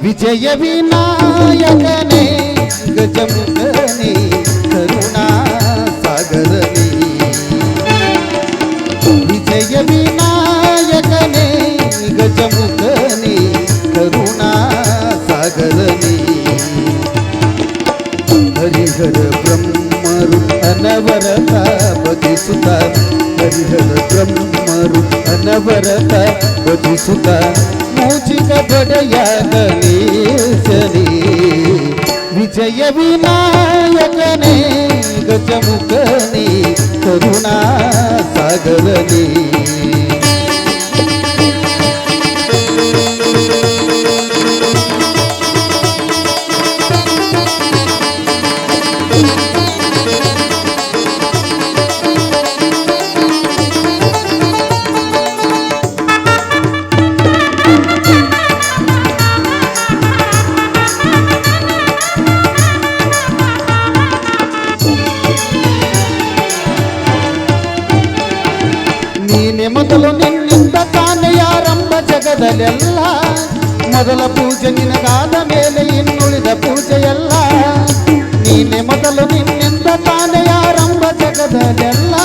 ವಿಜಯ ವಿನಾಯಕನೇ ಗಜಮುಖನೇ ಕರುಣಾ ಸಾಗರನೇ ವಿಜಯ ವಿನಾಯಕನೇ ಗಜಮುಖನೇ ಕರುಣಾ ಸಾಗರನೇ ಹರಿಹರ ಬ್ರಹ್ಮರು ಅನವರತ ಭಜಿಸುತ್ತ ಹರಿಹರ ಬ್ರಹ್ಮರು ಅನವರತ ಭಜಿಸುತ್ತ ಮೂಚಿಕ ದೊಡೆಯ ಗಣೇಶನೇ ವಿಜಯ ವಿನಾಯಕನೇ ಗಜಮುಖನೇ ಕರುಣಾ ಸಾಗರನೇ ಮೊದಲು ನಿನ್ನಿಂದ ತಾನೇ ಆರಂಭ ಜಗದಲ್ಲೆಲ್ಲ ಮೊದಲ ಪೂಜೆ ನಿನಗಾದ ಮೇಲೆ ಇನ್ನುಳಿದ ಪೂಜೆಯಲ್ಲ ನೀನೆ ಮೊದಲು ನಿನ್ನಿಂದ ತಾನೇ ಆರಂಭ ಜಗದಲ್ಲೆಲ್ಲ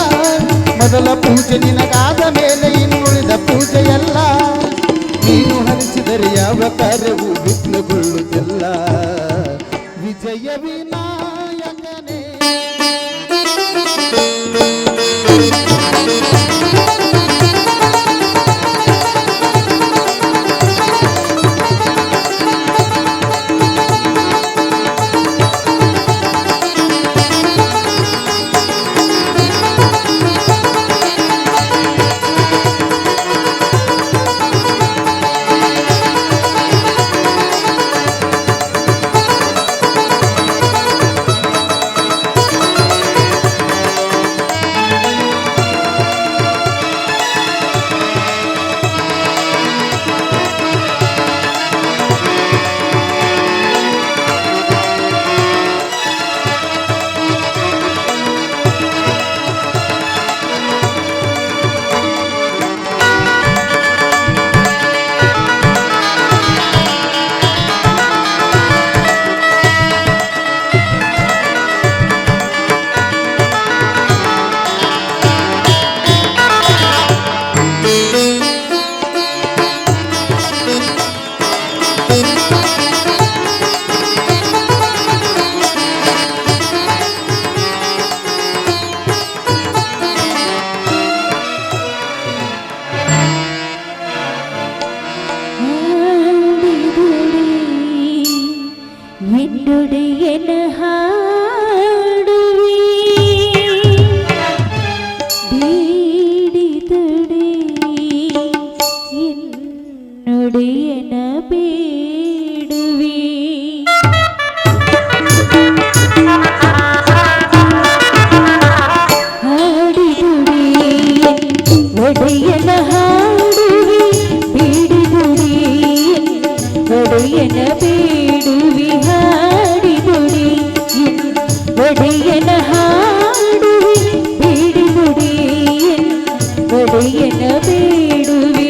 ಮೊದಲ ಪೂಜೆ ನಿನಗಾದ ಮೇಲೆ ಇನ್ನುಳಿದ ಪೂಜೆಯಲ್ಲ ನೀನು ಹರಿಸಿದರೆ ಯಾವ ಕಾರ್ಯವೂ ವಿಘ್ನಗೊಳ್ಳುತ್ತಿಲ್ಲ ವಿಜಯ ವಿನಾಯಕನೇ என்னுடைய ಹಾಡುವಿ ಬೇಡಿದಡೆ என்னுடைய ಬೇಡುವಿ ಹಾಡಿದುಡಿ ಒಡೆಯನ ಹಾಡುವಿ ಬೇಡಿದುಡಿ ಒಡೆಯನ ಬೇಡುವಿ ಹಾಡಿದುಡಿ ಒಡೆಯನ ಹಾಡುವಿ ಬೇಡಿದುಡಿ ಒಡೆಯನ ಬೇಡುವಿ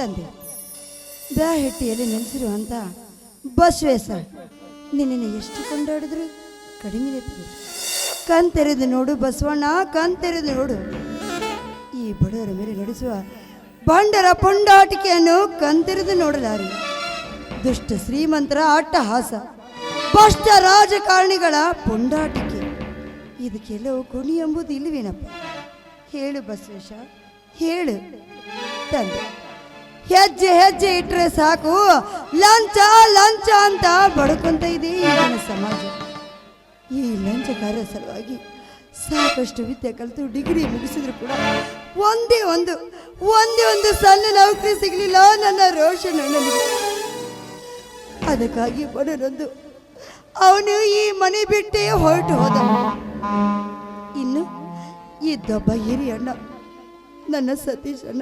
ತಂದೆ, ಬ್ಯಾಹಟ್ಟಿಯಲ್ಲಿ ನೆಲೆಸಿರುವಂಥ ಬಸವೇಶ ನಿನ್ನನ್ನು ಎಷ್ಟು ಕೊಂಡಾಡಿದ್ರು ಕಡಿಮೆ ತಂದೆ. ಕಣ್ತೆರೆದು ನೋಡು ಬಸವಣ್ಣ, ಕಣ್ತೆರೆದು ನೋಡು. ಈ ಬಡವರ ಮೇಲೆ ನಡೆಸುವ ಬಂಡರ ಪುಂಡಾಟಿಕೆಯನ್ನು ಕಣ್ತೆರೆದು ನೋಡಲಾರೆ. ದುಷ್ಟ ಶ್ರೀಮಂತರ ಅಟ್ಟಹಾಸ, ಭ್ರಷ್ಟ ರಾಜಕಾರಣಿಗಳ ಪುಂಡಾಟಿಕೆ, ಇದಕ್ಕೆಲ್ಲವೂ ಕೊನೆ ಎಂಬುದು ಇಲ್ಲವೇನಪ್ಪ? ಹೇಳು ಬಸವೇಶ, ಹೇಳು ತಂದೆ. ಹೆಜ್ಜೆ ಹೆಜ್ಜೆ ಇಟ್ಟರೆ ಸಾಕು ಲಂಚ ಲಂಚ ಅಂತ ಬಡ್ಕೊಂತ ಇದೆ ಈಗಿನ ಸಮಾಜ. ಈ ಲಂಚಕಾರ ಸಲುವಾಗಿ ಸಾಕಷ್ಟು ವಿದ್ಯೆ ಕಲಿತು ಡಿಗ್ರಿ ಮುಗಿಸಿದ್ರು ಕೂಡ ಒಂದೇ ಒಂದು ಸಣ್ಣ ನೌಕರಿ ಸಿಗಲಿಲ್ಲ ನನ್ನ ರೋಷನ್ ಅಣ್ಣನಿಗೆ. ಅದಕ್ಕಾಗಿ ಬಡನೊಂದು ಅವನು ಈ ಮನೆ ಬಿಟ್ಟೇ ಹೊರಟು ಹೋದ. ಇನ್ನು ಇದ್ದೊಬ್ಬ ಹಿರಿಯ ಅಣ್ಣ ನನ್ನ ಸತೀಶ್ ಅಣ್ಣ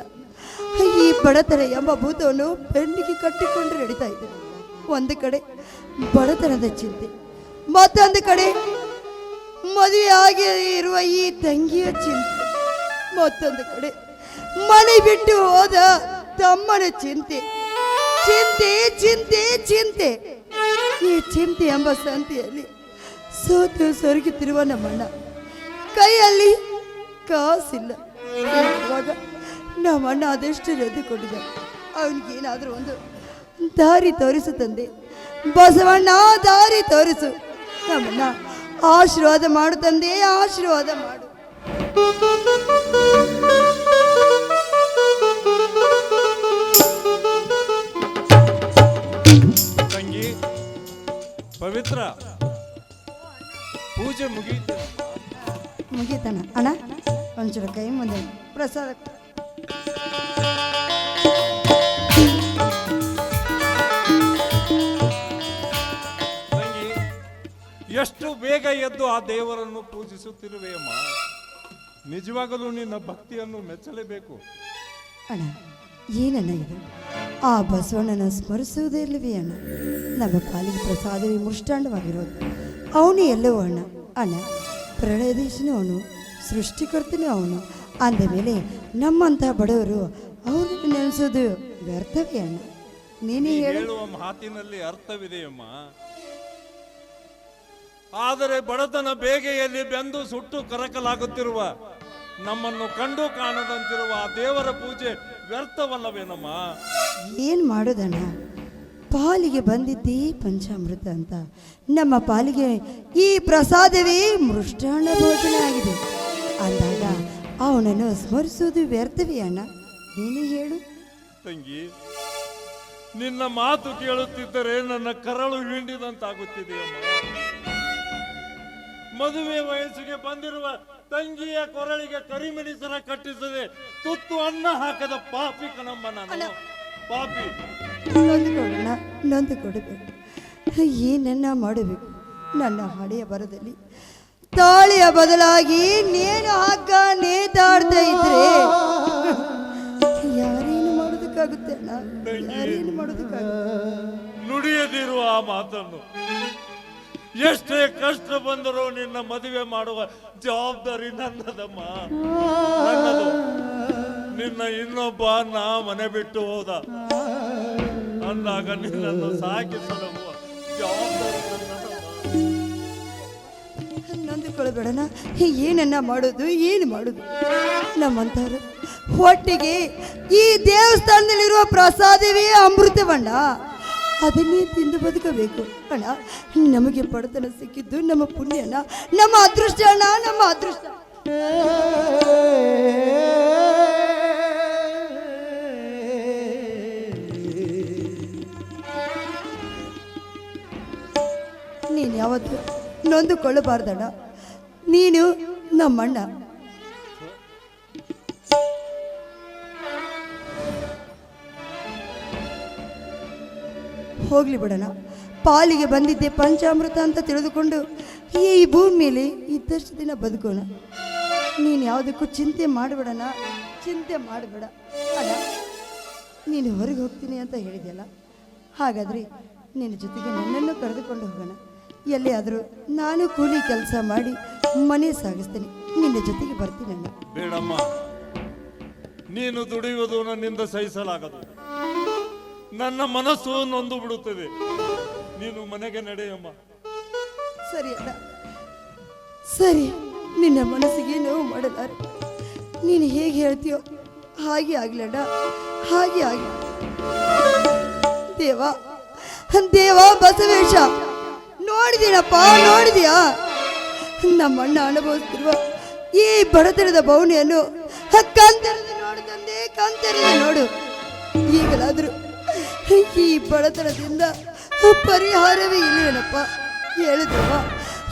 ಈ ಬಡತನ ಎಂಬ ಭೂತವನ್ನು ಬೆನ್ನಿಗೆ ಕಟ್ಟಿಕೊಂಡು ನಡೀತಾ ಇದ್ದರು. ಒಂದು ಕಡೆ ಬಡತನದ ಚಿಂತೆ, ಮತ್ತೊಂದು ಕಡೆ ಮದುವೆ ಆಗಿ ಇರುವ ಈ ತಂಗಿಯ ಚಿಂತೆ, ಮತ್ತೊಂದು ಕಡೆ ಮನೆ ಬಿಟ್ಟು ಹೋದ ತಮ್ಮನ ಚಿಂತೆ. ಚಿಂತೆ ಚಿಂತೆ ಚಿಂತೆ, ಈ ಚಿಂತೆ ಎಂಬ ಸಂತೆಯಲ್ಲಿ ಸೋತು ಸೊರಗುತ್ತಿರುವ ನಮ್ಮಣ್ಣ ಕೈಯಲ್ಲಿ ಕಾಸಿಲ್ಲ. ಇವಾಗ ನಮ್ಮಣ್ಣ ಅದೆಷ್ಟು ರದ್ದುಕೊಂಡಿದ್ದ. ಅವನಿಗೇನಾದರೂ ಒಂದು ದಾರಿ ತೋರಿಸು ತಂದೆ, ಬಸವಣ್ಣ ದಾರಿ ತೋರಿಸು. ನಮ್ಮಣ್ಣ ಆಶೀರ್ವಾದ ಮಾಡು ತಂದೆ, ಆಶೀರ್ವಾದ ಮಾಡು. ತಂಗಿ ಪವಿತ್ರ, ಪೂಜೆ ಮುಗೀತಣ್ಣ. ಅಣ್ಣ ಒಂಚೂರು ಕೈ ಮುಂದೆ ಪ್ರಸಾದ. ತಂಗಿ, ಎಷ್ಟು ಬೇಗ ಎದ್ದು ಆ ದೇವರನ್ನು ಪೂಜಿಸುತ್ತಿರುವೆ ಅಮ್ಮ. ನಿಜವಾಗಲೂ ನಿನ್ನ ಭಕ್ತಿಯನ್ನು ಮೆಚ್ಚಲೇಬೇಕು. ಅಣ್ಣ ಏನಣ್ಣ ಇದು? ಆ ಬಸವಣ್ಣನ ಸ್ಮರಿಸುವುದೇ ಇಲ್ಲವೇ ಅಣ್ಣ? ನಮ್ಮ ಪಾಲಿಗೆ ಪ್ರಸಾದವೇ ಮೃಷ್ಟಾಂಡವಾಗಿರೋದು. ಅವನು ಎಲ್ಲವೂ ಅಣ್ಣ. ಅಣ್ಣ ಪ್ರಳಯದೇಶನೂ ಅವನು, ಸೃಷ್ಟಿಕರ್ತನೂ ಅವನು. ಅಂದ ಮೇಲೆ ನಮ್ಮಂಥ ಬಡವರು ಅವ್ರನ್ನ ನೆನೆಸೋದು ವ್ಯರ್ಥವೇ ಅಣ್ಣ? ನೀನೇ ಹೇಳುವ ಮಾತಿನಲ್ಲಿ ಅರ್ಥವಿದೆಯಮ್ಮ. ಆದರೆ ಬಡತನ ಬೇಗೆಯಲ್ಲಿ ಬೆಂದು ಸುಟ್ಟು ಕರಕಲಾಗುತ್ತಿರುವ ನಮ್ಮನ್ನು ಕಂಡು ಕಾಣದಂತಿರುವ ಆ ದೇವರ ಪೂಜೆ ವ್ಯರ್ಥವಲ್ಲವೇನಮ್ಮ? ಏನು ಮಾಡೋದಣ್ಣ? ಪಾಲಿಗೆ ಬಂದಿದ್ದೇ ಪಂಚಾಮೃತ ಅಂತ ನಮ್ಮ ಪಾಲಿಗೆ ಈ ಪ್ರಸಾದವೇ ಮೃಷ್ಟಾನ್ನ ಭೋಜನ ಆಗಿದೆ. ಅಂದಾಗ ಅವನನ್ನು ಸ್ಮರಿಸೋದು ವ್ಯರ್ಥವೇ ಅಣ್ಣ? ನೀನೇ ಹೇಳು ತಂಗಿ. ನಿನ್ನ ಮಾತು ಕೇಳುತ್ತಿದ್ದರೆ ನನ್ನ ಕರಳು ಹಿಂಡಿದಂತಾಗುತ್ತಿದೆಯಮ್ಮ. ಮದುವೆ ವಯಸ್ಸಿಗೆ ಬಂದಿರುವ ತಂಗಿಯ ಕೊರಳಿಗೆ ಕರಿಮೆಣಸರ ಕಟ್ಟಿಸದೆ ತುತ್ತು ಅನ್ನ ಹಾಕದ ಪಾಪಿ ಕಣಮ್ಮ ನಾನು, ಪಾಪಿ. ನೊಂದು ಕೊಡಬೇಕು. ಏನನ್ನ ಮಾಡಬೇಕು? ನನ್ನ ಹಣೆಯ ಬರದಲ್ಲಿ ತಾಳಿಯ ಬದಲಾಗಿ ನೇಣು ಹಾಕ ನೇತಾಡ್ತಾ ಇದ್ರೆ ಯಾರೇನು ಮಾಡೋದಕ್ಕಾಗುತ್ತೆ ಅಣ್ಣ? ಯಾರೇನು ಮಾಡೋದಕ್ಕಾಗುತ್ತೆ? ನುಡಿಯದಿರುವ ಆ ಮಾತನ್ನು, ಎಷ್ಟೇ ಕಷ್ಟ ಬಂದರೂ ನಿನ್ನ ಮದುವೆ ಮಾಡುವ ಜವಾಬ್ದಾರಿ ನನ್ನದಮ್ಮ, ನನ್ನದು. ನಿನ್ನ ಇನ್ನೊಬ್ಬ ಅಣ್ಣ ಮನೆ ಬಿಟ್ಟು ಹೋದ ಅಂದಾಗ ನಿನ್ನನ್ನು ಸಾಕಿಸಲು ಜವಾಬ್ದಾರಿ ನನ್ನದಮ್ಮ. ನೊಂದುಕೊಳ್ಬೇಡಣ. ಏನನ್ನ ಮಾಡೋದು, ಏನು ಮಾಡೋದು? ನಮ್ಮಂಥವ್ರು ಒಟ್ಟಿಗೆ ಈ ದೇವಸ್ಥಾನದಲ್ಲಿರುವ ಪ್ರಸಾದವೇ ಅಮೃತವಣ್ಣ, ಅದನ್ನೇ ತಿಂದು ಬದುಕಬೇಕು ಅಣ್ಣ. ನಮಗೆ ಬಡತನ ಸಿಕ್ಕಿದ್ದು ನಮ್ಮ ಪುಣ್ಯ ಅಣ್ಣ, ನಮ್ಮ ಅದೃಷ್ಟ ಅಣ್ಣ, ನಮ್ಮ ಅದೃಷ್ಟ. ನೀನು ಯಾವತ್ತು ನೊಂದುಕೊಳ್ಳಬಾರ್ದಣ್ಣ. ನೀನು ನಮ್ಮಣ್ಣ. ಹೋಗ್ಲಿ ಬಿಡೋಣ. ಪಾಲಿಗೆ ಬಂದಿದ್ದೆ ಪಂಚಾಮೃತ ಅಂತ ತಿಳಿದುಕೊಂಡು ಈ ಭೂಮಿ ಮೇಲೆ ಇದ್ದಷ್ಟು ದಿನ ಬದುಕೋಣ. ನೀನು ಯಾವುದಕ್ಕೂ ಚಿಂತೆ ಮಾಡಬೇಡಣ, ಚಿಂತೆ ಮಾಡಬೇಡ ಅಣ್ಣ. ನೀನು ಹೊರಗೆ ಹೋಗ್ತೀನಿ ಅಂತ ಹೇಳಿದೆಯಲ್ಲ, ಹಾಗಾದರೆ ನಿನ್ನ ಜೊತೆಗೆ ನನ್ನನ್ನು ಕರೆದುಕೊಂಡು ಹೋಗೋಣ. ಎಲ್ಲಿ ಆದರೂ ನಾನು ಕೂಲಿ ಕೆಲಸ ಮಾಡಿ ಮನೆ ಸಾಗಿಸ್ತೀನಿ, ನಿನ್ನ ಜೊತೆಗೆ ಬರ್ತೀನಿ ಅಣ್ಣ. ಬೇಡಮ್ಮ, ನೀನು ದುಡಿಯುವುದು ನನ್ನಿಂದ ಸಹಿಸಲಾಗದು. ನನ್ನ ಮನಸ್ಸು ನೊಂದು ಬಿಡುತ್ತದೆ. ನೀನು ಮನೆಗೆ ನಡೆಯಮ್ಮ. ಸರಿ ಅಣ್ಣ, ಸರಿ. ನಿನ್ನ ಮನಸ್ಸಿಗೆ ನೋವು ಮಾಡಲಾರೆ. ನೀನು ಹೇಗೆ ಹೇಳ್ತೀಯೋ ಹಾಗೆ ಆಗ್ಲಣ್ಣ, ಹಾಗೆ ಆಗಲಿ. ದೇವ ದೇವ ಬಸವೇಶ, ನೋಡಿದೀನಪ್ಪ, ನೋಡಿದ್ಯಾ ನಮ್ಮಣ್ಣ ಅನುಭವಿಸ್ತಿರುವ ಈ ಬಡತನದ ಬವಣೆಯನ್ನು ಕಣ್ತೆರೆದು ನೋಡು ತಂದೆ, ಕಣ್ತೆರೆದು ನೋಡು. ಈಗಲಾದರೂ ಈ ಬಡತನದಿಂದ ಪರಿಹಾರವೇ ಇಲ್ವೇನಪ್ಪ? ಹೇಳಿದವ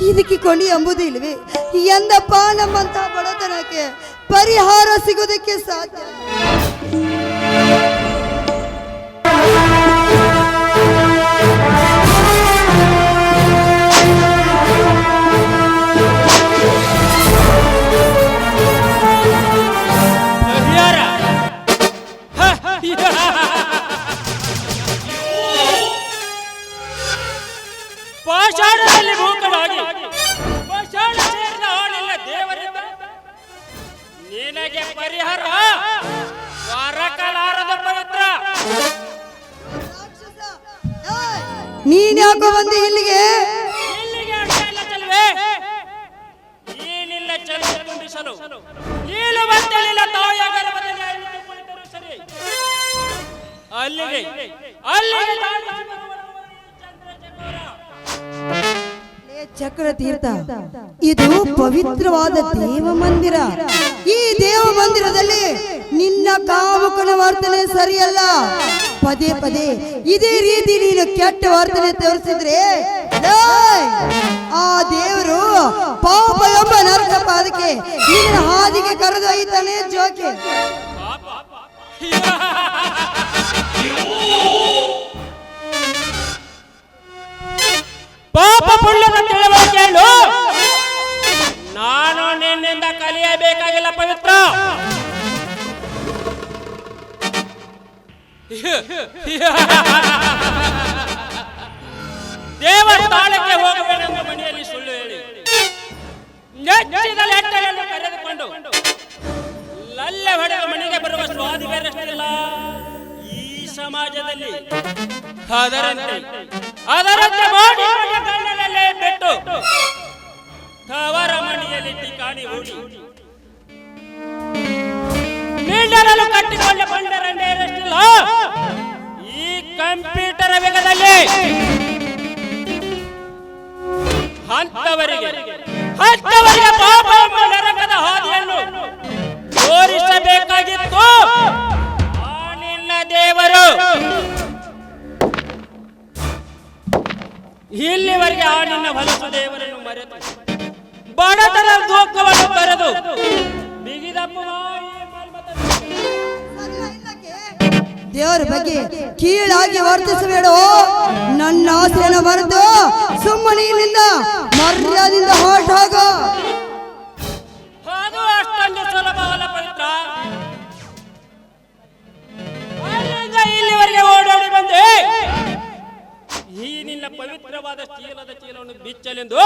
ಇದಕ್ಕೆ ಕೊನೆ ಎಂಬುದು ಇಲ್ವೇ? ಎಂದಪ್ಪ ನಮ್ಮಂತಹ ಬಡತನಕ್ಕೆ ಪರಿಹಾರ ಸಿಗೋದಕ್ಕೆ ಸಾಧ್ಯ? ಪಾಷಾಣದಲ್ಲಿ ಮೂಕನಾಗಿ ಪಾಷಾಣ ಸೇರಿದ ಆಳಿಲ್ಲ ದೇವರಿಂದ ನಿನಗೆ ಪರಿಹಾರ ದೊರಕಲಾರದ ಪವಿತ್ರ. ನೀನ್ ಯಾಕೋ ಬಂದೆ ಇಲ್ಲಿಗೆ? ಇಲ್ಲಿಗೆ ಅಡ್ಡಲ್ಲ ಚಲುವೆ, ಈ ನಿನ್ನ ಚಲುವೆ ತುಂಬಿಸಲು ನೀನು ಬಂದಲಿಲ್ಲ. ತಾಯಿಯ ಗರ್ಭದಲ್ಲಿ ಅಳಿದುಕೊಂಡಿದ್ದರು ಸರಿ, ಅಲ್ಲಿಗೆ ಅಲ್ಲಿಗೆ ಚಕ್ರ ತೀರ್ಥ, ಇದು ಪವಿತ್ರವಾದ ದೇವ ಮಂದಿರ. ಈ ದೇವ ಮಂದಿರದಲ್ಲಿ ನಿನ್ನ ಕಾಮುಕನ ವರ್ತನೆ ಸರಿಯಲ್ಲ. ಪದೇ ಪದೇ ಇದೇ ರೀತಿ ನೀನು ಕೆಟ್ಟ ವರ್ತನೆ ತೋರಿಸಿದ್ರೆ ಆ ದೇವರು ಪಾಪ ಎಂಬ ನರಕ ಪಾದಕ್ಕೆ ನಿನ್ನ ಹಾದಿಗೆ ಕರೆದೊಯ್ತಾನೆ ಜೋಕೆ. ಪಾಪ ಪುಣ್ಯದ ತಿಳುವಳಿಕೆ ಹೇಳು. ನಾನು ನಿನ್ನಿಂದ ಕಲಿಯಬೇಕಾಗಿಲ್ಲ ಪವಿತ್ರ. ದೇವಸ್ಥಾನಕ್ಕೆ ಹೋಗಬೇಕೆಂದು ಮನೆಯಲ್ಲಿ ಸುಳ್ಳು ಹೇಳಿ ನೆಚ್ಚಿದ ಲೆಕ್ಕಗಳನ್ನು ಕರೆದುಕೊಂಡು ಲಲ್ಲೆ ಹೊಡೆದು ಮನೆಗೆ ಬರುವ ಸ್ವಾದಿ ಬೇರಷ್ಟಿಲ್ಲ ಈ ಸಮಾಜದಲ್ಲಿ. ಅದರಂತೆ ಮಾಡಿ ಕಣ್ಣಲ್ಲೇ ಬಿಟ್ಟು ತವರ ಮನೆಯಲ್ಲಿ ಠಿಕಾಣಿ ಹೂಡಿ ಮೀಂಡರಲು ಕಟ್ಟಿಕೊಂಡ ಬಂಡರಂಡೇರಷ್ಟಿಲ್ಲ ಈ ಕಂಪ್ಯೂಟರ್ ವೇಗದಲ್ಲಿ. ಅಂತವರಿಗೆ ಪಾಪ ಎಂಬ ನರಕದ ಹಾದಿಯನ್ನು ತೋರಿಸಬೇಕಾಗಿತ್ತು ಆ ನಿನ್ನ ದೇವರು. ಇಲ್ಲಿವರೆಗೆ ಆ ನಿನ್ನ ಹೊಲಸು ದೇವರನ್ನು ಮರೆತು ಬಡತನ ದುಃಖವನ್ನು ಬರೆದು ಬಿಗಿದಪ್ಪು ದೇವರ ಬಗ್ಗೆ ಕೀಳಾಗಿ ವರ್ತಿಸಬೇಡ. ನನ್ನ ಆಸೆಯನ್ನು ಮರೆತು ಸುಮ್ಮನೆ ಇಲ್ಲಿಂದ ಮರ್ಯಾದಿಂದ ಹೊರಟೋಗ. ಅದು ಅಷ್ಟೊಂದು ಸುಲಭವಲ್ಲ ಪವಿತ್ರ. ಅಲ್ಲಿಂದ ಇಲ್ಲಿವರೆಗೆ ಓಡೋಡಿ ಬಂದೆ ಈ ನಿನ್ನ ಪವಿತ್ರವಾದ ಚೀಲವನ್ನು ಬಿಚ್ಚಲೆಂದು.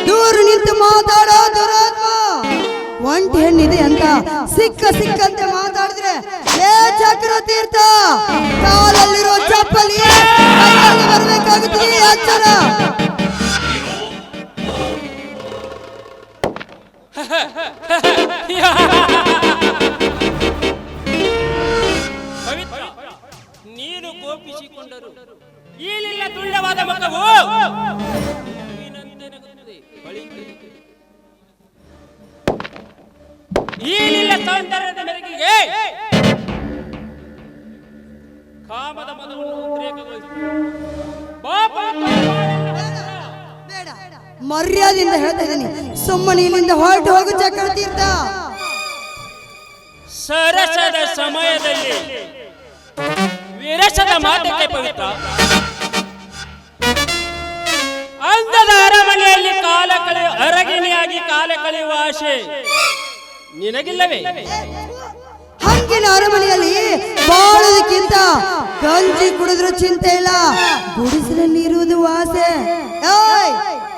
ದೂರ ನಿಂತು ಮಾತಾಡೋ ದುರಾತ್ಮ. ಒಂಟಿ ಹೆಣ್ಣಿದೆ ಅಂತ ಸಿಕ್ಕಂತೆ ಮಾತಾಡಿದ್ರೆ ಏ ಚಕ್ರ ತೀರ್ಥ, ಕಾಲಲ್ಲಿರೋ ಚಪ್ಪಲಿ ಕೈಯಲ್ಲಿ ಬರ್ಬೇಕಾಗುತ್ತದೆ. ಎಚ್ಚರ. ಪವಿತ್ರ, ನೀನು ಕೋಪಿಸಿಕೊಂಡರು ಈ ನಿನ್ನ ತುಂಡವಾದ ಮುಖವು ಈ ನಿನ್ನ ಸೌಂದರ್ಯದ ಮೆರುಗಿಗೆ ಕಾಮದ ಮದವನ್ನು ಉದ್ರೇಕಗೊಳಿಸಿ ಮರ್ಯಾದೆಯಿಂದ ಹೇಳ್ತಾ ಇದ್ದೀನಿ, ಸುಮ್ಮನೆ ಇಲ್ಲಿಂದ ಹೊರಟು ಹೋಗು ಚಕ್ರ ತೀರ್ಥ. ಸರಸದ ಸಮಯದಲ್ಲಿ ವಿರಸದ ಮಾತಕ್ಕೆ ಪವಿತ್ರ. ಅಂದದ ಅರಮನೆಯಲ್ಲಿ ಅರಗಿಣಿಯಾಗಿ ಕಾಲ ಕಳೆಯುವ ಆಸೆ ನಿನಗಿಲ್ಲವೇ? ಹಂಗಿನ ಅರಮನೆಯಲ್ಲಿ ಬಾಳೋದಕ್ಕಿಂತ ಗಂಜಿ ಕುಡಿದ್ರು ಚಿಂತೆ ಇಲ್ಲ, ಗುಡಿಸಲಲ್ಲಿ ಇರುವುದು ಆಸೆ.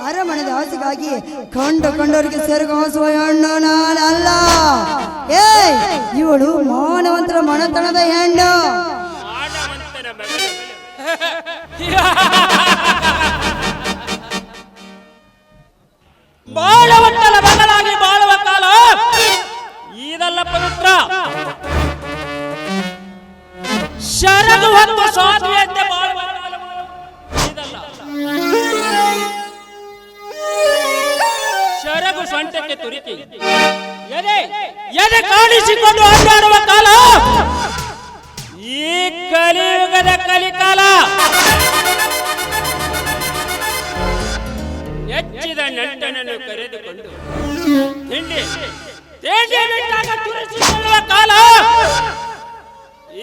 ಅರಮನೆದ ಆಸೆಗಾಗಿ ಕಂಡವರಿಗೆ ಸೆರಗಾಸುವ ಹೆಣ್ಣು ನಾನಲ್ಲ. ಇವಳು ಮಾನವ ಮಾನವಂತರ ಮನತನದ ಹೆಣ್ಣು. ಮಾನವಂತನ ಮಗಳು. ಬಾಳವಂತನ ಮಗಳಾಗಿ ಬಾಳುವ ಕಾಲ ಇದಲ್ಲ ಪವಿತ್ರ. ಶರದು ಹೊತ್ತು ಸ್ವಾಮಿಯಂತೆ ಬಾಳುವ ಕಾಲ ಇದಲ್ಲ. ಶರಗು ಸೊಂಟಕ್ಕೆ ತುರುಕಿ ಎದೆ ಕಾಣಿಸಿಕೊಂಡು ಅಡ್ಡಾಡುವ ಕಾಲ ಈ ಕಲಿಯುಗದ ಕಲಿಕಾಲ. ಹೆಚ್ಚಿದ ನೆಂಟನನ್ನು ಕರೆದುಕೊಂಡು ತಿಂಡಿ ಬಿಟ್ಟಾಗ ತುರಿಸಿಕೊಳ್ಳುವ ಕಾಲ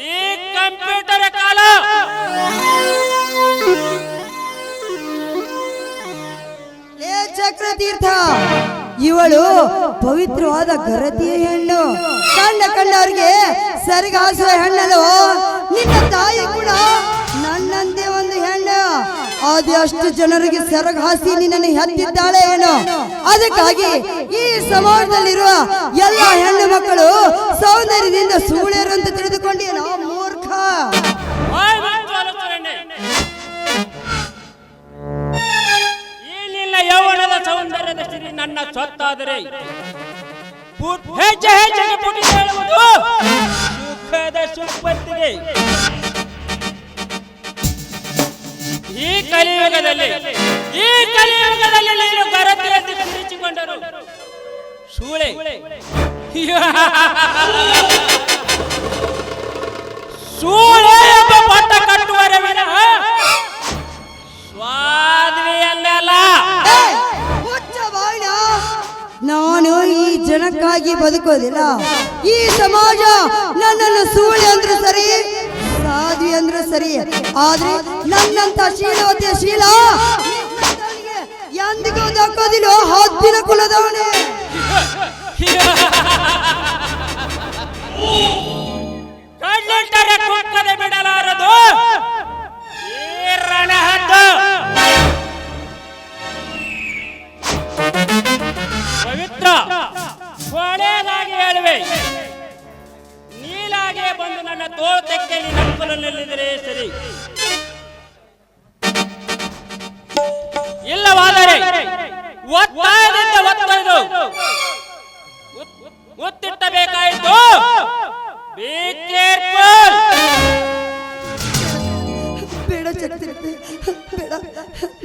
ಈ ಕಂಪ್ಯೂಟರ್ ಕಾಲ. ಲೇ ಚಕ್ರತೀರ್ಥ, ಇವಳು ಪವಿತ್ರವಾದ ಗರತಿಯ ಹೆಣ್ಣು. ಕಂಡವರಿಗೆ ಸರಿಗಾಸುವ ಹೆಣ್ಣಲ್ವೋ. ನಿನ್ನ ತಾಯಿ ಕೂಡ ನನ್ನಂತೆ ಒಂದು ಹೆಣ್ಣು. ಅದೆಷ್ಟು ಜನರಿಗೆ ಸೆರಗಾಸಿ ನಿನ್ನನ್ನು ಹೆತ್ತಿದ್ದಾಳೆ ಏನೋ. ಅದಕ್ಕಾಗಿ ಈ ಸಮಾಜದಲ್ಲಿರುವ ಎಲ್ಲ ಹೆಣ್ಣು ಮಕ್ಕಳು ಸೌಂದರ್ಯದಿಂದ ಸೂಳೆರು ಅಂತ ತಿಳಿದುಕೊಂಡೇನೋ ಮೂರ್ಖ. ಏನಿಲ್ಲ ಯೌವನದ ಸೌಂದರ್ಯದ ಸಿರಿ ನನ್ನ ಸ್ವತ್ತಾದರೆ ಹೆಜ್ಜೆ ಹೆಜ್ಜೆಗೆ ಪುಟಿ ಹೇಳುವುದು ಸುಖದ ಸುಪ್ಪತ್ತಿಗೆ. ಈ ಕಲಿಯುಗದಲ್ಲಿ ನೀನು ಗರತಿಯಲ್ಲಿ ಕಿರಿಚಿಕೊಂಡರು ಸೂಳೆ ಸೂಳೆ ಎಂಬ ಪಟ್ಟ ಕಟ್ಟುವರೆ ವಿನಃ ಸ್ವಾದ್ವಿಯಲ್ಲ. ನಾನು ಈ ಜನಕ್ಕಾಗಿ ಬದುಕೋದಿಲ್ಲ. ಈ ಸಮಾಜ ನನ್ನನ್ನು ಸೂಳೆ ಅಂದ್ರೂ ಸರಿ, ಸಾಧ್ವಿ ಅಂದ್ರೂ ಸರಿ. ಆದ್ರೆ ನನ್ನಂತ ಶೀಲವತಿಯ ಶೀಲ ಎಂದಿಗೂ ದಕ್ಕೋದಿಲ್ಲ. ಹದ್ದಿನ ಕುಲದವನೇ. ಕಣ್ಣಿಟ್ಟರೆ ಕುಕ್ಕದೆ ಬಿಡಲಾರದು ಈ ರಣಹದ್ದು. ಪವಿತ್ರ, ಕೊನೆಯದಾಗಿ ಹೇಳುವೆ, ನೀಲಾಗೆ ಬಂದು ನನ್ನ ತೋಳು ತೆಕ್ಕೆಯಲ್ಲಿ ನಕ್ಕಲಲ್ಲಿದ್ದರೆ ಸರಿ. ಇಲ್ಲವಾದರೆ ಒತ್ತಾಯದಿಂದ ಒತ್ತೊಯ್ದು ಮುತ್ತಿಟ್ಟಬೇಕಾಯಿತು. Be careful. ಬೇಡ ಚಕ್ರತೀರ್ಥ, ಬೇಡ.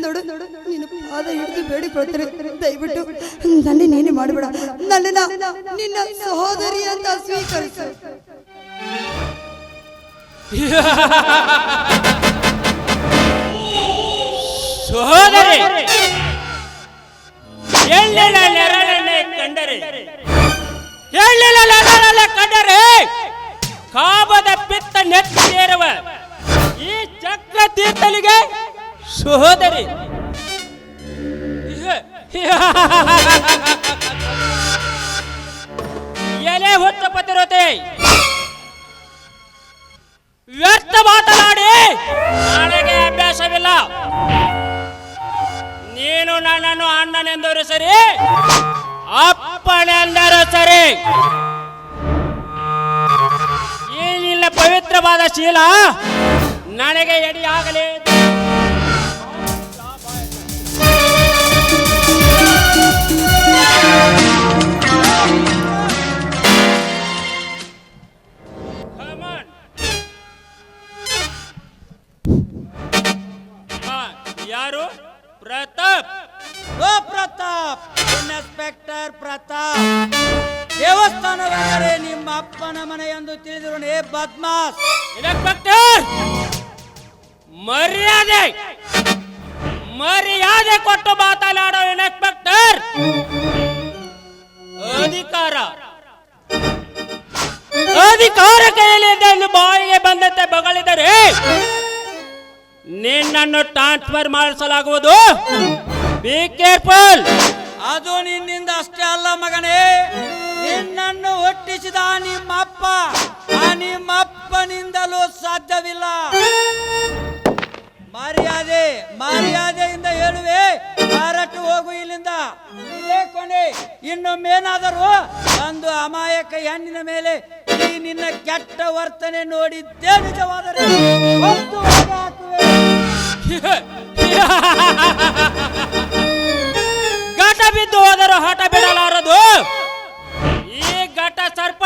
ನೋಡು ನೀನು ಪಾದ ಹಿಡಿದು ಬೇಡಿಕೊಳ್ತಾರೆ. ದಯವಿಟ್ಟು ನನ್ನ ನೀನೇ ಮಾಡಬೇಡ. ನನ್ನನ್ನ ನಿನ್ನ ಸಹೋದರಿ ಅಂತ ಸ್ವೀಕರಿಸು. ಸಹೋದರಿ, ಎಳ್ಳಿನ ನೆರಳನ್ನೇ ಕಂಡರೆ ಕಾಬದ ಪಿತ್ತ ನೆತ್ತಿರುವ ಈ ಚಕ್ರತೀರ್ಥನಿಗೆ ಸಹೋದರಿ. ಎಲೆ ಹೊತ್ತ ಪತಿರೋತೆ ವ್ಯರ್ಥ ಮಾತನಾಡಿ ನನಗೆ ಅಭ್ಯಾಸವಿಲ್ಲ. ನೀನು ನನ್ನನ್ನು ಅಣ್ಣನೆಂದರು ಸರಿ, ಅಪ್ಪನೆಂದರು ಸರಿ. ಏನಿಲ್ಲ ಪವಿತ್ರವಾದ ಶೀಲ ನನಗೆ ಎಡಿಯಾಗಲಿ. ಯಾರು? ಪ್ರತಾಪ್. ಓ ಪ್ರತಾಪ್, ಇನ್ಸ್ಪೆಕ್ಟರ್ ಪ್ರತಾಪ್. ದೇವಸ್ಥಾನವೆಂದರೆ ನಿಮ್ಮ ಅಪ್ಪನ ಮನೆ ಎಂದು ತಿಳಿದಿರೋಣ. ಬದ್ಮಾಸ್. ಇನ್ಸ್ಪೆಕ್ಟರ್, ಮರ್ಯಾದೆ ಕೊಟ್ಟು ಮಾತನಾಡೋ ಇನ್ಸ್ಪೆಕ್ಟರ್. ಅಧಿಕಾರ ಕೈಯಲ್ಲಿದೆ ಎಂದು ಬಾಯಿಗೆ ಬಂದಂತೆ ಬಗಳಿದರೆ ನಿನ್ನನ್ನು ಟ್ರಾನ್ಸ್ಫರ್ ಮಾಡಿಸಲಾಗುವುದು. Be careful. ಅದು ನಿನ್ನಿಂದ ಅಷ್ಟೇ ಅಲ್ಲ ಮಗನೇ, ನಿನ್ನನ್ನು ಹುಟ್ಟಿಸಿದ ನಿಮ್ಮಪ್ಪ, ಆ ನಿಮ್ಮಪ್ಪನಿಂದಲೂ ಸಾಧ್ಯವಿಲ್ಲ. ಮರ್ಯಾದೆಯಿಂದ ಹೇಳುವೆ, ಹೊರಟು ಹೋಗು ಇಲ್ಲಿಂದ. ಇಲ್ಲೇ ಕೊನೆ. ಇನ್ನೊಮ್ಮೇನಾದರೂ ಒಂದು ಅಮಾಯಕ ಹೆಣ್ಣಿನ ಮೇಲೆ ಈ ನಿನ್ನ ಕೆಟ್ಟ ವರ್ತನೆ ನೋಡಿದ್ದೇ ನಿಜವಾದರೆ ಒಂದು ಹೊಗೆ ಹಾಕುವೆ. ಘಟ ಬಿದ್ದು ಹೋದರೂ ಹಠ ಬಿಡಲಾರದು ಈ ಘಟ ಸರ್ಪ.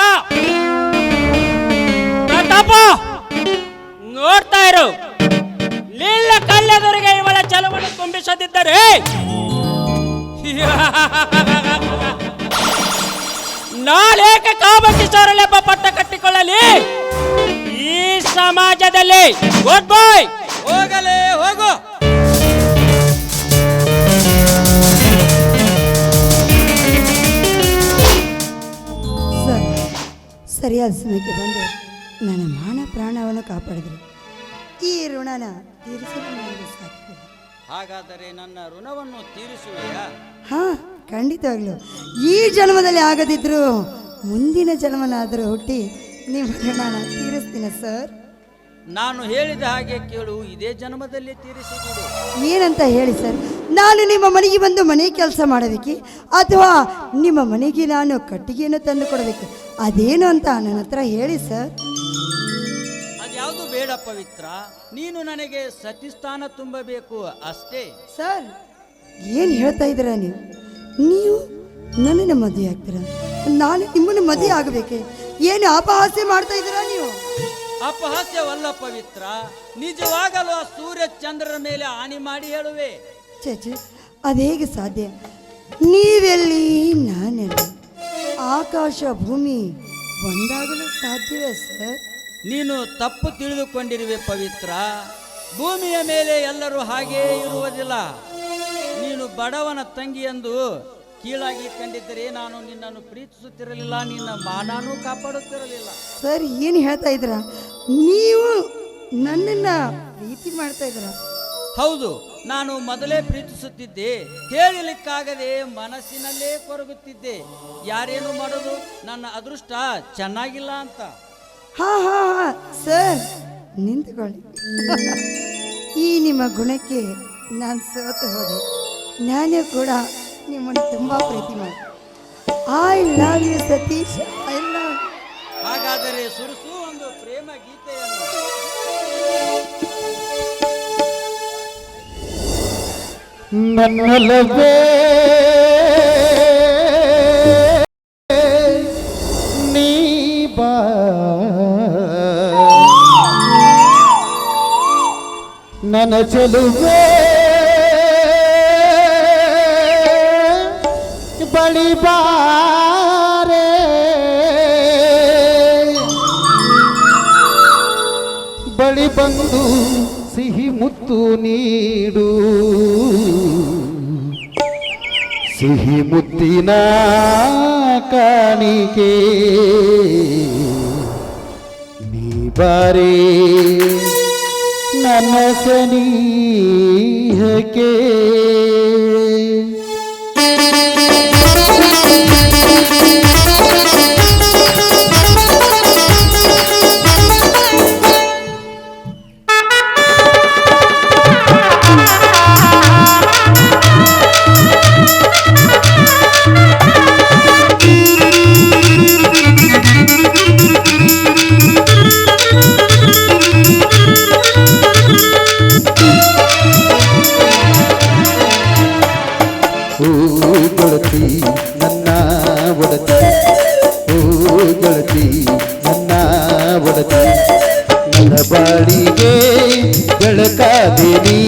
ಪ್ರತಾಪ ನೋಡ್ತಾ ಇರು, ನಿಲ್ಲ ಕಲ್ಲೆದುರಿಗೆ ಇವಳ ಚಲವನ್ನು ತುಂಬಿಸದಿದ್ದರೆ ನಾಲೇಕ ಕಾಮಕಿಶೋರಲೆಂಬ ಪಟ್ಟ ಕಟ್ಟಿಕೊಳ್ಳಲಿ ಈ ಸಮಾಜದಲ್ಲಿ. ಗುಡ್ ಬಾಯ್. ಹೋಗಲೇ ಹೋಗು. ಸರ್, ಸರಿಯಾದ ಸಮಯಕ್ಕೆ ಬಂದು ನನ್ನ ಮಾನ ಪ್ರಾಣವನ್ನು ಕಾಪಾಡಿದ್ರಿ. ಈ ಋಣನ ತೀರಿಸಲು ನನಗೆ ಸಾಧ್ಯವಿಲ್ಲ. ಹಾಗಾದರೆ ನನ್ನ ಋಣವನ್ನು ತೀರಿಸುವೆಯಾ? ಹಾ, ಖಂಡಿತವಾಗ್ಲು. ಈ ಜನ್ಮದಲ್ಲಿ ಆಗದಿದ್ರು ಮುಂದಿನ ಜನ್ಮನಾದರೂ ಹುಟ್ಟಿ ನಿಮ್ಮ ಋಣನ ತೀರಿಸ್ತೀನಿ ಸರ್. ನಾನು ಹೇಳಿದ ಹಾಗೆ ಕೇಳು, ಇದೇ ಜನ್ಮದಲ್ಲಿ ತೀರಿಸಿಬಿಡು. ಏನಂತ ಹೇಳಿ ಸರ್? ನಾನು ನಿಮ್ಮ ಮನೆಗೆ ಬಂದು ಮನೆ ಕೆಲಸ ಮಾಡಬೇಕೆ ಅಥವಾ ನಿಮ್ಮ ಮನೆಗೆ ನಾನು ಕಟ್ಟಿಗೆಯನ್ನು ತಂದು ಕೊಡಬೇಕು? ಅದೇನು ಅಂತ ನನ್ನ ಹತ್ರ ಹೇಳಿ ಸರ್. ಅದ್ಯಾವುದು ಬೇಡ ಪವಿತ್ರ, ನೀನು ನನಗೆ ಸತಿಸ್ಥಾನ ತುಂಬಬೇಕು ಅಷ್ಟೇ. ಸರ್, ಏನು ಹೇಳ್ತಾ ಇದ್ದೀರಾ ನೀವು? ನೀವು ನನ್ನನ್ನು ಮದುವೆ ಆಗ್ತೀರಾ, ನಾನು ನಿಮ್ಮನ್ನು ಮದುವೆ ಆಗಬೇಕೆ? ಏನು ಅಪಹಾಸ್ಯ ಮಾಡ್ತಾ ಇದ್ದೀರಾ ನೀವು? ಅಪಹಾಸ್ಯವಲ್ಲ ಪವಿತ್ರ, ನಿಜವಾಗಲೂ ಆ ಸೂರ್ಯ ಚಂದ್ರರ ಮೇಲೆ ಆಣಿ ಮಾಡಿ ಹೇಳುವೆ. ಚೇಚೆ, ಅದು ಹೇಗೆ ಸಾಧ್ಯ? ನೀವೆಲ್ಲಿ, ನಾನೆಲ್ಲಿ? ಆಕಾಶ ಭೂಮಿ ಒಂದಾಗಲು ಸಾಧ್ಯವೇ ಸರ್? ನೀನು ತಪ್ಪು ತಿಳಿದುಕೊಂಡಿರುವೆ ಪವಿತ್ರ. ಭೂಮಿಯ ಮೇಲೆ ಎಲ್ಲರೂ ಹಾಗೇ ಇರುವುದಿಲ್ಲ. ನೀನು ಬಡವನ ತಂಗಿ ಎಂದು ಕೀಳಾಗಿ ಕಂಡಿದ್ದರೆ ನಾನು ನಿನ್ನನ್ನು ಪ್ರೀತಿಸುತ್ತಿರಲಿಲ್ಲ, ನಿನ್ನ ಮಾನನೂ ಕಾಪಾಡುತ್ತಿರಲಿಲ್ಲ. ಸರ್, ಏನು ಹೇಳ್ತಾ ಇದ್ದೀರಾ? ನೀವು ನನ್ನನ್ನು ಪ್ರೀತಿ ಮಾಡ್ತಾ ಇದ್ದೀರಾ? ಹೌದು, ನಾನು ಮೊದಲೇ ಪ್ರೀತಿಸುತ್ತಿದ್ದೆ. ಹೇಳಲಿಕ್ಕಾಗದೆ ಮನಸ್ಸಿನಲ್ಲೇ ಕೊರಗುತ್ತಿದ್ದೆ. ಯಾರೇನು ಮಾಡೋದು, ನನ್ನ ಅದೃಷ್ಟ ಚೆನ್ನಾಗಿಲ್ಲ ಅಂತ. ಹಾ ಹಾ ಹಾ ಸರ್, ನಿಂತುಕೊಳ್ಳಿ. ಈ ನಿಮ್ಮ ಗುಣಕ್ಕೆ ನಾನು ಸೋತು ಹೋದೆ. ನಾನೇ ಕೂಡ ನಿಮ್ಮನ್ನು ತುಂಬ ಪ್ರೀತಿ ಮಾಡಿ. I love you Satish, I love. ಹಾಗಾದರೆ ಸುರಿಸು ಒಂದು ಪ್ರೇಮ ಗೀತೆಯನ್ನು. ನನ್ನೊಲವೇ ನೀ ಬಾ, ನನ್ನ ಚೆಲುವೆ ಬಳಿ ಬಾರೆ, ಬಳಿ ಬಂದು ಸಿಹಿ ಮುತ್ತು ನೀಡು, ಸಿಹಿ ಮುತ್ತಿನ ಕಾಣಿಕೆ ನೀ ಬಾರೆ ನನ್ನ ಸನಿಹಕ್ಕೆ. ಗೆಳತಿ ನನ್ನ ಒಡತಿ, ಓ ಗೆಳತಿ ನನ್ನ ಒಡತಿ, ನನ್ನ ಬಾಳಿಗೆ ಬೆಳಕಾದೇನಿ,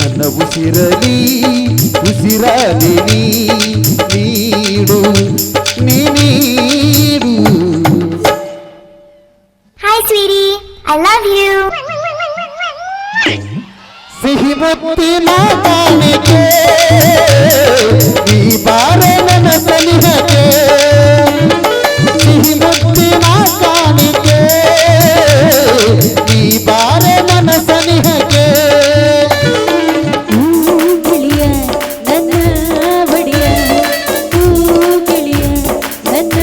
ನನ್ನ ಉಸಿರಲಿ ಉಸಿರಾದೇನಿ, ನೀಡು ನೀಡು. Hi, sweetie. I love you. ಸಿಹಿ ಮುತ್ತಿನ ಕಾಣಿಕೆ ನೀ ಬಾರೆ ನನ್ನ ಸನಿಹಕ್ಕೆ, ಸಿಹಿ ಮುತ್ತಿನ ಕಾಣಿಕೆ ನೀ ಬಾರೆ ನನ್ನ ಸನಿಹಕ್ಕೆ. ಗಿಳಿಯ ನನ್ನ ಒಡೆಯ, ಗಿಳಿಯ ನನ್ನ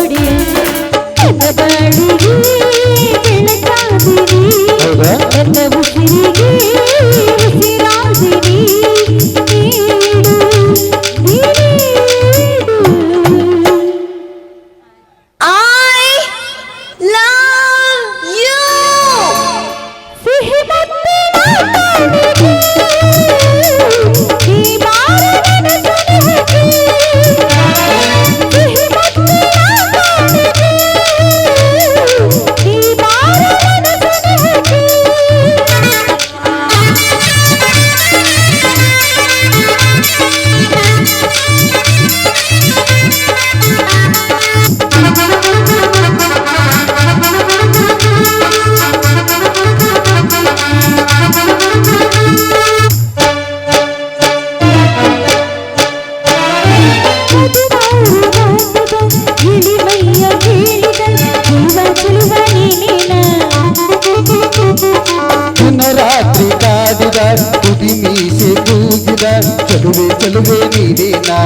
ಒಡೆಯ, ನನ್ನ ಬಾಳಿಗೆ ಬೆಳಕಾದಿರಿ, ಹೌದಾ? ನನ್ನ ಉಸಿರಿಗೆ ಉಸಿರಾದಿರಿ, ಕೇಳಿದ ಜೀವ ಚೆಲುವ ನೀನೇನ ದಿನ ರಾತ್ರಿ ಕಾದಿದ ತುದಿ ಮೀಸೆ ಕೂಗಿದ ಚಲುವೆ ಚಲುವೆ ನೀನೇನಾ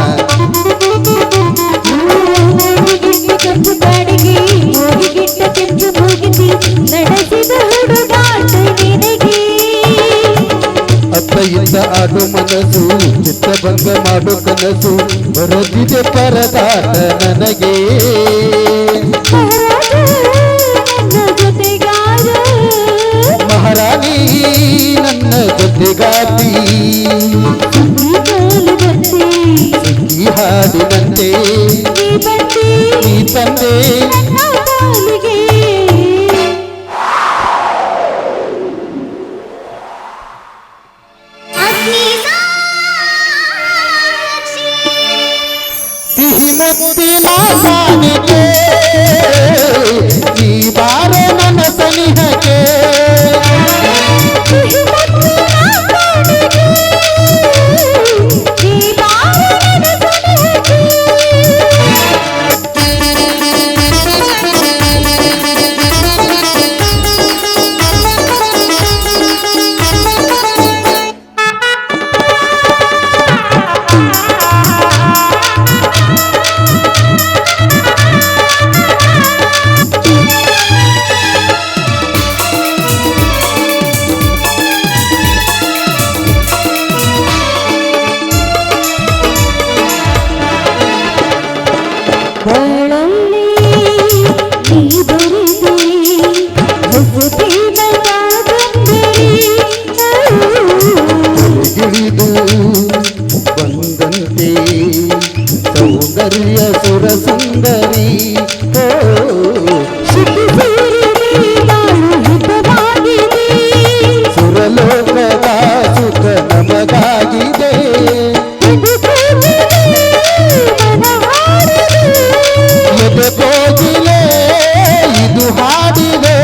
ಮೂಗಿಗೆಟ್ಟ ಕಪ್ಪು ಕಾಡಿಗೆ ಮೂಗಿಗೆಟ್ಟ ಕೆಂಪು ಮೂಗಿಸಿ ನಡೆಸಿದ ಹುಡುಗಾಟ ನಿನಗೆ ಅತ್ತಯಿಂದ ಆಡು ಮನಸ್ಸು ಚಿತ್ತಭಂಗ ಮಾಡು ಕನಸು ಬರದಿದೆ ಪರದಾಟ ನನಗೆ ನನ್ನ ಜೊತೆಗಾರ ಮಹಾರಾಣಿ ನನ್ನ ಜೊತೆಗಾತಿ ಈ ಕಾಲದಂತೆ ಈ ಹಾಡಿನಂತೆ ನೀ ಬಂದೆ ನೀ ತಂದೆ ನನ್ನ ಪಾಲಿಗೆ ಸಿಹಿ ಮುತ್ತಿನ ಕಾಣಿಕೆ ಈ ಬಾರ ನನ್ನ ಸನಿಹಕ್ಕೆ ಬಾಳಲ್ಲಿ ನೀ ಬರೆದೆ ಹೊಸತಿನ ಕಾದಂಬರಿ ಗಿಳಿದು ಬಂದಂತೆ ಸೌಂದರ್ಯ ಸುರ ಸುಂದರಿ ಓ ಶುದ್ಧ ಸೇರಿದೆ ಬಾಳು ಹಿತವಾಗಿದೆ ಸುರಲೋಕದ ಸುಖ ನಮಗಾಗಿದೆ ಎದೆ ಕೋಗಿಲೆ ಇದು ಹಾಡಿದೆ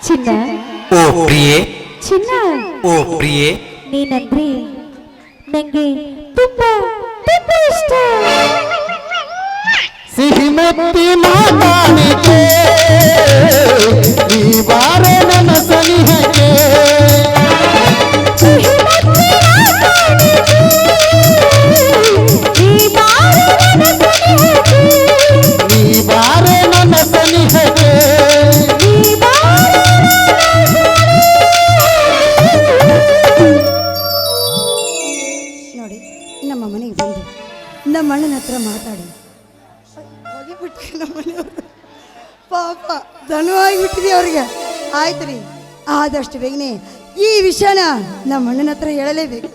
ಚಿನ್ನ ಓ ಪ್ರಿಯೆ ಚಿನ್ನ ಓ ಪ್ರಿಯೆ ನೀನಂದ್ರೆ ನಂಗೆ ತುಂಬಾ ತುಂಬಾ ಇಷ್ಟ ಸಿಹಿ ಮುತ್ತಿನ ಕಾಣಿಕೆ ಈ ಬಾರ ನನ್ನ ಸನಿಹಕ್ಕೆ ಈ ಬಾರ ನನ್ನ ಸನಿಹಕ್ಕೆ ನೋಡಿ ನಮ್ಮ ಮನೆಗೆ ಬಂದು ನಮ್ಮ ಅಣ್ಣನ ಹತ್ರ ಮಾತಾಡಿ ಹೋಗಿಬಿಟ್ರಿ ನಮ್ಮ ಮನೆಯವರು ಪಾಪ ದನುವಾಗಿಬಿಟ್ಟಿದೆ ಅವ್ರಿಗೆ ಆಯ್ತು ರೀ ಆದಷ್ಟು ಬೇಗನೆ ಈ ವಿಷಯನ ನಮ್ಮ ಅಣ್ಣನ ಹತ್ರ ಹೇಳಲೇಬೇಕು